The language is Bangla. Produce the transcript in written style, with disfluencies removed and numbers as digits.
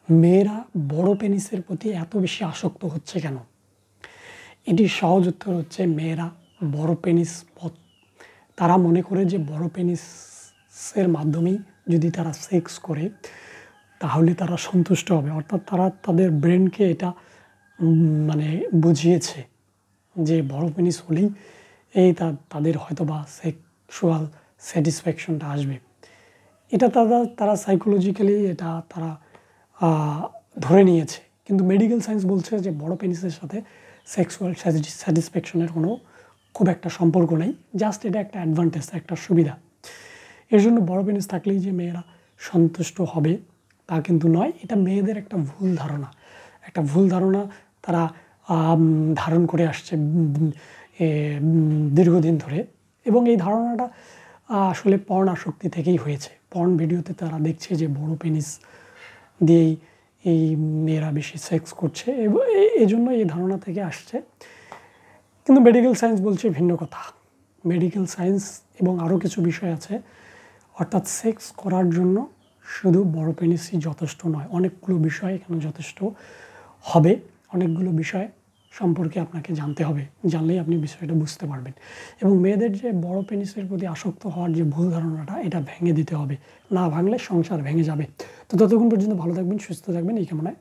মেয়েরা বড় পেনিসের প্রতি এত বেশি আসক্ত হচ্ছে কেন? এটির সহজ উত্তর হচ্ছে মেয়েরা বড় পেনিস তারা মনে করে যে বড় পেনিসের মাধ্যমেই যদি তারা সেক্স করে তাহলে তারা সন্তুষ্ট হবে। অর্থাৎ তারা তাদের ব্রেনকে এটা মানে বুঝিয়েছে যে বড় পেনিস হলেই তাদের হয়তোবা সেক্সুয়াল স্যাটিসফ্যাকশনটা আসবে। এটা তারা সাইকোলজিক্যালি এটা তারা ধরে নিয়েছে। কিন্তু মেডিকেল সায়েন্স বলছে যে বড় পেনিসের সাথে সেক্সুয়াল স্যাটিসফ্যাকশনের কোনো খুব একটা সম্পর্ক নেই, জাস্ট এটা একটা অ্যাডভান্টেজ, একটা সুবিধা। এর জন্য বড় পেনিস থাকলেই যে মেয়েরা সন্তুষ্ট হবে তা কিন্তু নয়। এটা মেয়েদের একটা ভুল ধারণা তারা ধারণ করে আসছে দীর্ঘদিন ধরে, এবং এই ধারণাটা আসলে পর্ন আসক্তি থেকেই হয়েছে। পর্ন ভিডিওতে তারা দেখছে যে বড় পেনিস দিয়েই এই মেয়েরা বেশি সেক্স করছে এবং এই জন্য এই ধারণা থেকে আসছে। কিন্তু মেডিকেল সায়েন্স বলছে ভিন্ন কথা। মেডিকেল সায়েন্স এবং আরও কিছু বিষয় আছে, অর্থাৎ সেক্স করার জন্য শুধু বড় পেনিসই যথেষ্ট নয়, অনেকগুলো বিষয় এখানে যথেষ্ট হবে। অনেকগুলো বিষয় সম্পর্কে আপনাকে জানতে হবে, জানলেই আপনি বিষয়টা বুঝতে পারবেন। এবং মেয়েদের যে বড় পেনিসের প্রতি আসক্ত হওয়ার যে ভুল ধারণাটা, এটা ভেঙে দিতে হবে। না ভাঙলে সংসার ভেঙে যাবে। তো ততক্ষণ পর্যন্ত ভালো থাকবেন, সুস্থ থাকবেন, এই কামনায়।